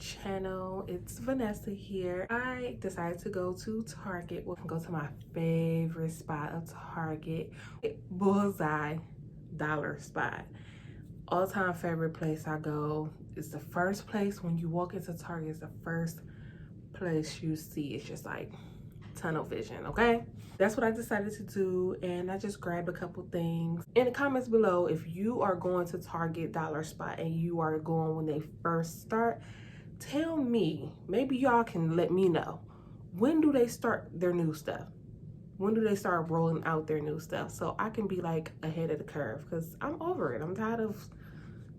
channel. It's Vanessa here. I decided to go to Target. We'll go to my favorite spot of Target, Bullseye Dollar Spot. All-time favorite place I go. It's the first place when you walk into Target. It's the first place you see. It's just like tunnel vision, okay? That's what I decided to do, and I just grabbed a couple things. In the comments below, if you are going to Target Dollar Spot and you are going when they first start, tell me, maybe y'all can let me know, when do they start their new stuff? When do they start rolling out their new stuff? So I can be like ahead of the curve, because I'm over it. I'm tired of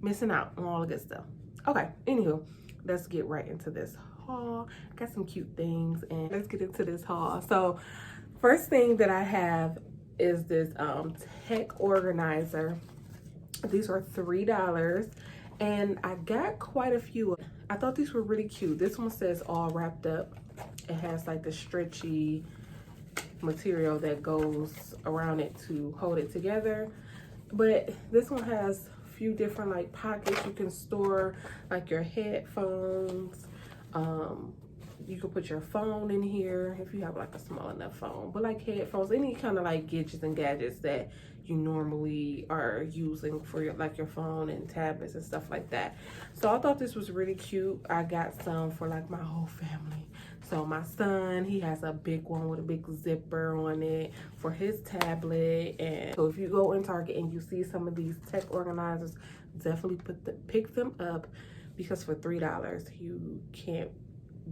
missing out on all the good stuff. Okay, anywho, let's get right into this haul. I got some cute things, and let's get into this haul. So first thing that I have is this tech organizer. These are $3, and I got quite a few. I thought these were really cute. This one says all wrapped up. It has like the stretchy material that goes around it to hold it together, but this one has a few different like pockets. You can store like your headphones. You can put your phone in here if you have like a small enough phone, but like headphones, any kind of like gadgets and gadgets that you normally are using for your like your phone and tablets and stuff like that. So I thought this was really cute. I got some for like my whole family. So my son, he has a big one with a big zipper on it for his tablet. And so if you go in Target and you see some of these tech organizers, definitely pick them up, because for $3 you can't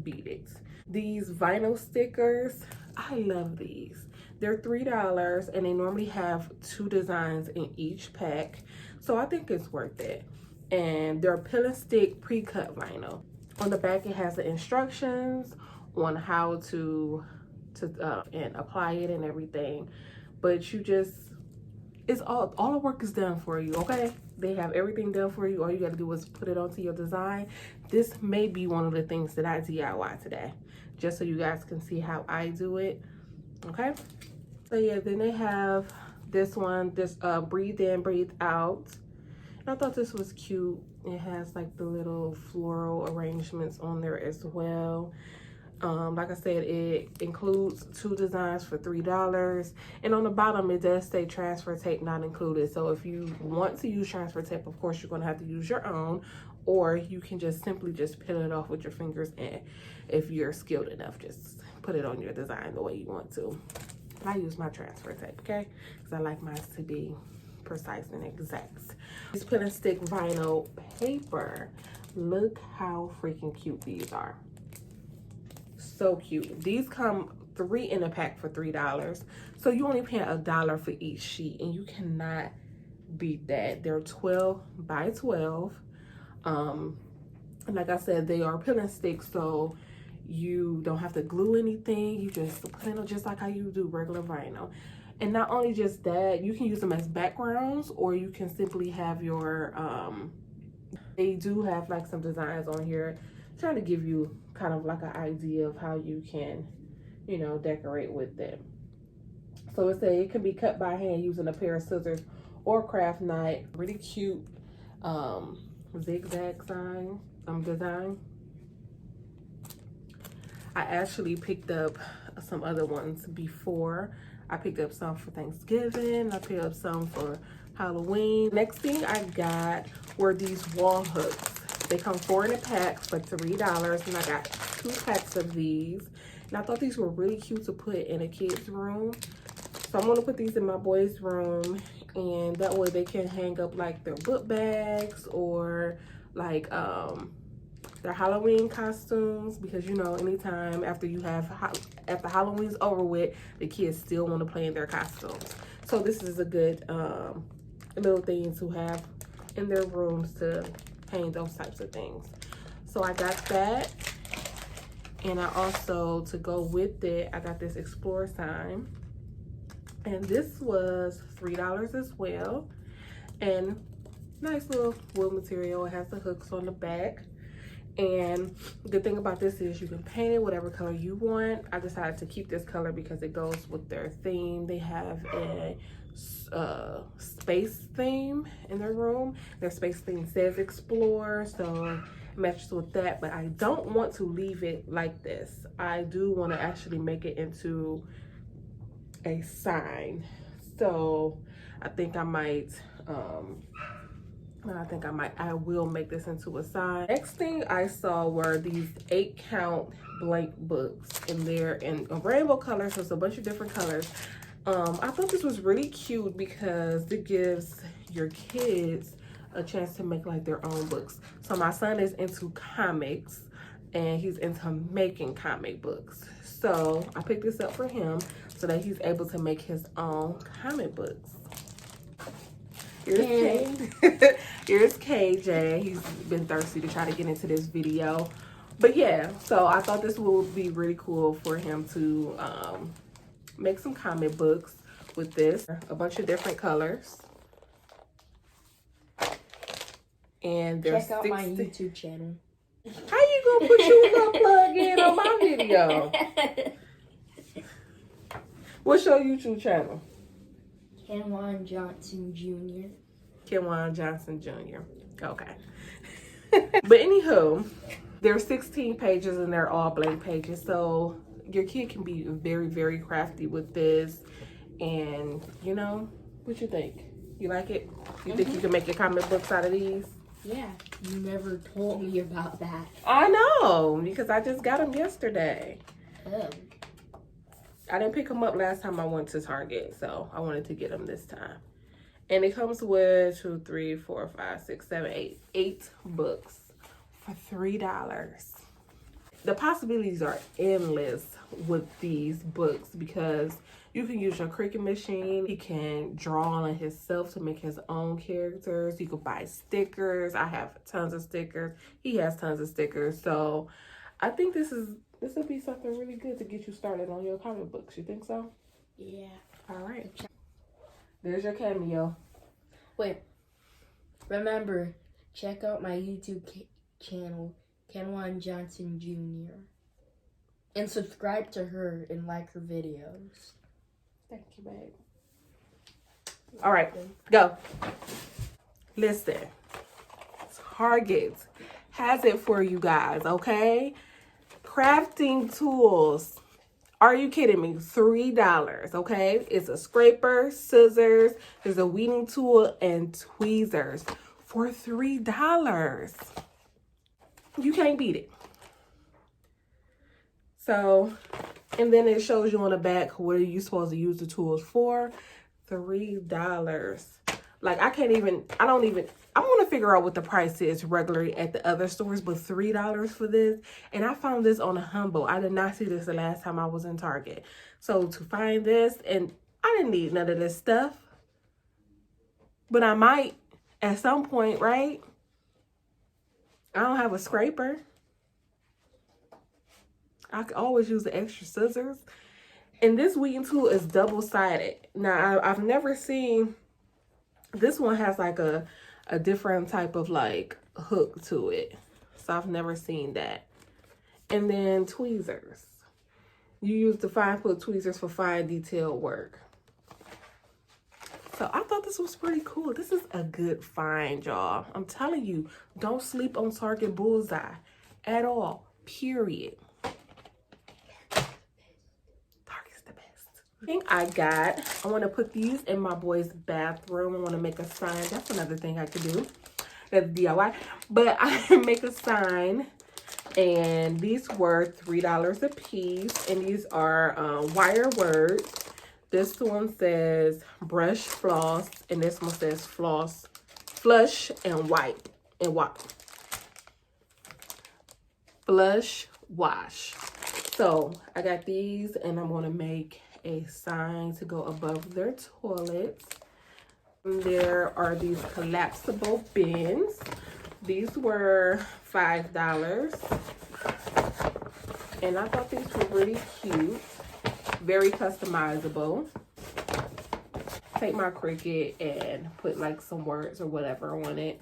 beat it. These vinyl stickers, I love these. They're $3, and they normally have 2 designs in each pack, so I think it's worth it. And they're peel and stick pre-cut vinyl. On the back it has the instructions on how to and apply it and everything, but you just, it's all the work is done for you, okay? They have everything done for you. All you got to do is put it onto your design. This may be one of the things that I DIY today, just so you guys can see how I do it, okay? So yeah, then they have this one, this breathe in, breathe out. And I thought this was cute. It has like the little floral arrangements on there as well. Like I said, it includes 2 designs for $3, and on the bottom it does say transfer tape not included. So if you want to use transfer tape, of course you're going to have to use your own, or you can just simply just peel it off with your fingers, and if you're skilled enough, just put it on your design the way you want to. I use my transfer tape, okay, because I like mine to be precise and exact. This peel and stick vinyl paper, look how freaking cute these are. So cute. These come 3 in a pack for $3, so you only pay $1 for each sheet, and you cannot beat that. They're 12 by 12. And like I said, they are peel and stick, so you don't have to glue anything. You just put it on just like how you do regular vinyl. And not only just that, you can use them as backgrounds, or you can simply have your they do have like some designs on here, trying to give you kind of like an idea of how you can, you know, decorate with it. So it can be cut by hand using a pair of scissors or craft knife. Really cute zigzag design. I actually picked up some other ones before. I picked up some for Thanksgiving. I picked up some for Halloween. Next thing I got were these wall hooks. They come 4 in a pack for $3, and I got 2 packs of these. And I thought these were really cute to put in a kid's room. So I'm gonna put these in my boys' room, and that way they can hang up like their book bags, or like their Halloween costumes, because you know, anytime after Halloween's over with, the kids still want to play in their costumes. So this is a good little thing to have in their rooms to hang those types of things. So I got that, and I also, to go with it, I got this Explore sign, and this was $3 as well. And nice little wood material. It has the hooks on the back, and the thing about this is you can paint it whatever color you want. I decided to keep this color because it goes with their theme. They have a space theme in their room. Their space theme says Explore, so matches with that, but I don't want to leave it like this. I do want to actually make it into a sign. So I think I might, I will make this into a sign. Next thing I saw were these 8-count blank books, and they're in a rainbow color, so it's a bunch of different colors. I thought this was really cute because it gives your kids a chance to make like their own books. So my son is into comics and he's into making comic books. So I picked this up for him so that he's able to make his own comic books. Here's Here's KJ. He's been thirsty to try to get into this video. But yeah, so I thought this would be really cool for him to make some comic books with this. A bunch of different colors. And there's check out my YouTube channel. How you gonna put you gonna plug in on my video? What's your YouTube channel? Kenwan Johnson Jr. Kenwan Johnson Jr. Okay. But anywho, there's 16 pages and they're all blank pages. So your kid can be very, very crafty with this. And you know, what you think? You like it? You think you can make your comic books out of these? Yeah, you never told me about that. I know, because I just got them yesterday. Oh. I didn't pick them up last time I went to Target, so I wanted to get them this time. And it comes with 2, 3, 4, 5, 6, 7, 8. 8 books for $3. The possibilities are endless with these books because you can use your Cricut machine. He can draw on himself to make his own characters. You can buy stickers. I have tons of stickers. He has tons of stickers. So I think this will be something really good to get you started on your comic books. You think so? Yeah. All right. There's your cameo. Wait. Remember, check out my YouTube channel, Kenwan Johnson Jr. And subscribe to her and like her videos. Thank you, babe. All right, go. Listen, Target has it for you guys, okay? Crafting tools. Are you kidding me? $3, okay? It's a scraper, scissors, there's a weeding tool, and tweezers for $3. You can't beat it. So, and then it shows you on the back what are you supposed to use the tools for. $3. Like I want to figure out what the price is regularly at the other stores, but $3 for this. And I found this on a Humble. I did not see this the last time I was in Target. So to find this, and I didn't need none of this stuff, but I might at some point, right? I don't have a scraper. I could always use the extra scissors. And this weeding tool is double-sided. Now, I've never seen, this one has like a different type of like hook to it. So I've never seen that. And then tweezers. You use the 5-foot tweezers for fine detailed work. So I thought this was pretty cool. This is a good find, y'all. I'm telling you, don't sleep on Target Bullseye at all, period. Thing I want to put these in my boy's bathroom. I want to make a sign. That's another thing I could do. That's DIY. But I can make a sign. And these were $3 a piece. And these are wire words. This one says brush, floss. And this one says floss, flush, and wipe. And wipe. Flush, wash. So I got these and I'm going to make a sign to go above their toilets. There are these collapsible bins. These were $5. And I thought these were really cute. Very customizable. Take my Cricut and put like some words or whatever on it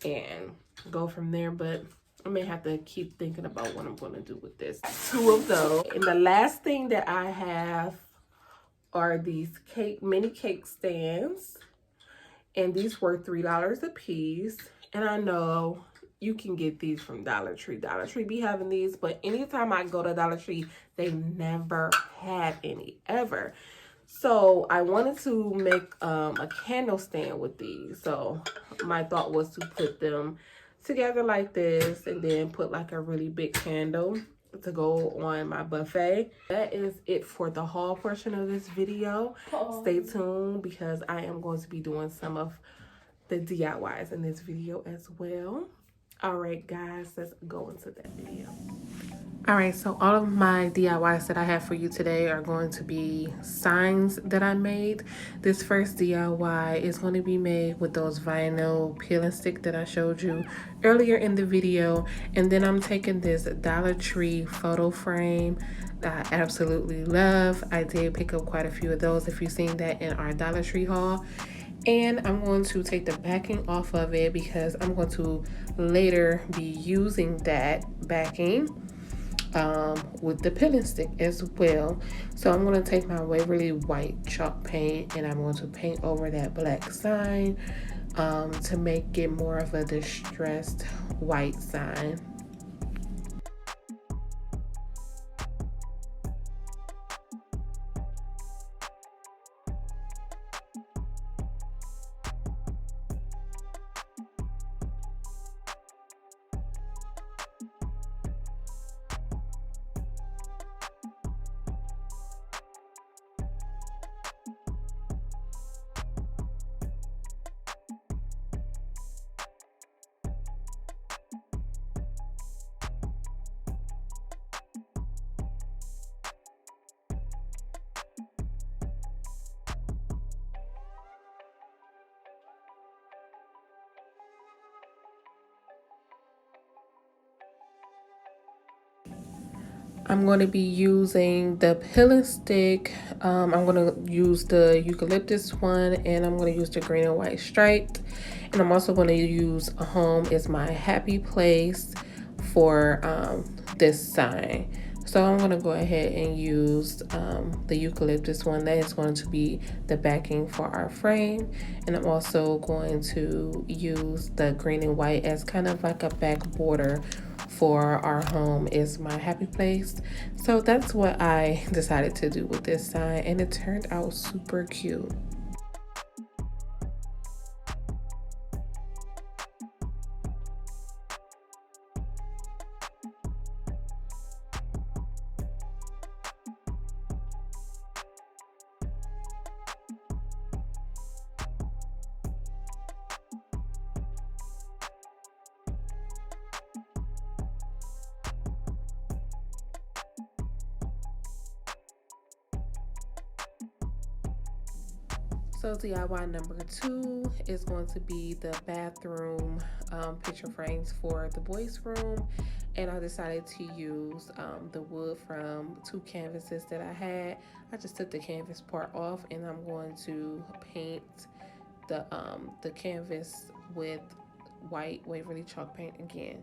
and go from there. But I may have to keep thinking about what I'm going to do with this. 2 of those. And the last thing that I have are these mini cake stands. And these were $3 a piece. And I know you can get these from Dollar Tree. Dollar Tree be having these, but anytime I go to Dollar Tree, they never have any, ever. So I wanted to make a candle stand with these. So my thought was to put them together like this and then put like a really big candle to go on my buffet. That is it for the haul portion of this video. Stay tuned because I am going to be doing some of the DIYs in this video as well. All right, guys, let's go into that video. All right, so all of my DIYs that I have for you today are going to be signs that I made. This first DIY is going to be made with those vinyl peel and stick that I showed you earlier in the video. And then I'm taking this Dollar Tree photo frame that I absolutely love. I did pick up quite a few of those if you've seen that in our Dollar Tree haul. And I'm going to take the backing off of it because I'm going to later be using that backing with the peel and stick as well. So I'm going to take my Waverly white chalk paint and I'm going to paint over that black sign to make it more of a distressed white sign. I'm going to be using the peel and stick. I'm going to use the eucalyptus one, and I'm going to use the green and white striped. And I'm also going to use home is my happy place for this sign. So I'm going to go ahead and use the eucalyptus one. That is going to be the backing for our frame. And I'm also going to use the green and white as kind of like a back border for our home is my happy place. So that's what I decided to do with this sign, and it turned out super cute. So DIY number 2 is going to be the bathroom picture frames for the boys' room. And I decided to use the wood from 2 canvases that I had. I just took the canvas part off and I'm going to paint the canvas with white Waverly chalk paint again.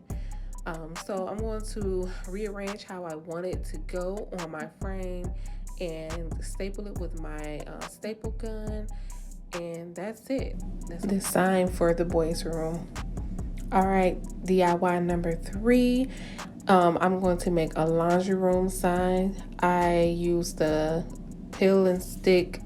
So I'm going to rearrange how I want it to go on my frame and staple it with my staple gun, and that's it. That's the sign for the boys' room. All right, DIY number 3. I'm going to make a laundry room sign. I use the peel and stick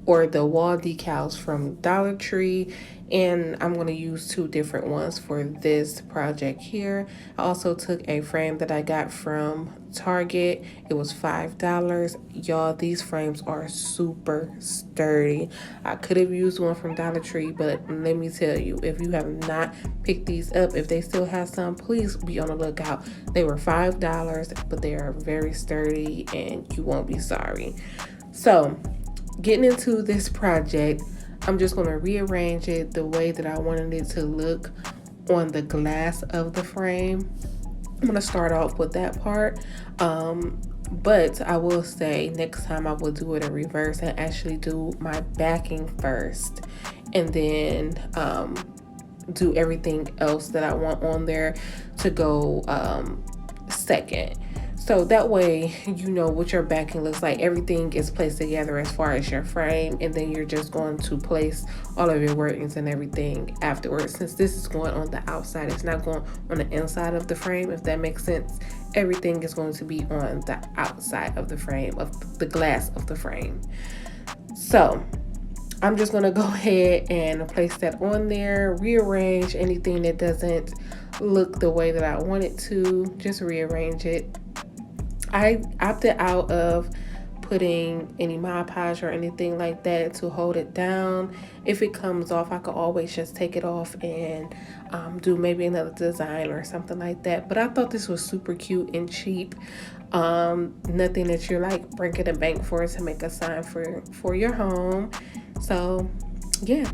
or the wall decals from Dollar Tree, and I'm going to use 2 different ones for this project here. I also took a frame that I got from Target. It was $5. Y'all, these frames are super sturdy. I could have used one from Dollar Tree, but let me tell you, if you have not picked these up, if they still have some, please be on the lookout. They were $5, but they are very sturdy and you won't be sorry. So getting into this project, I'm just going to rearrange it the way that I wanted it to look on the glass of the frame. I'm going to start off with that part, but I will say next time I will do it in reverse and actually do my backing first and then do everything else that I want on there to go second. So that way, you know what your backing looks like. Everything is placed together as far as your frame, and then you're just going to place all of your workings and everything afterwards. Since this is going on the outside, it's not going on the inside of the frame, if that makes sense. Everything is going to be on the outside of the frame, of the glass of the frame. So I'm just going to go ahead and place that on there, rearrange anything that doesn't look the way that I want it to, just rearrange it. I opted out of putting any Mod Podge or anything like that to hold it down. If it comes off, I could always just take it off and do maybe another design or something like that. But I thought this was super cute and cheap. Nothing that you're like breaking the bank for to make a sign for your home. So yeah,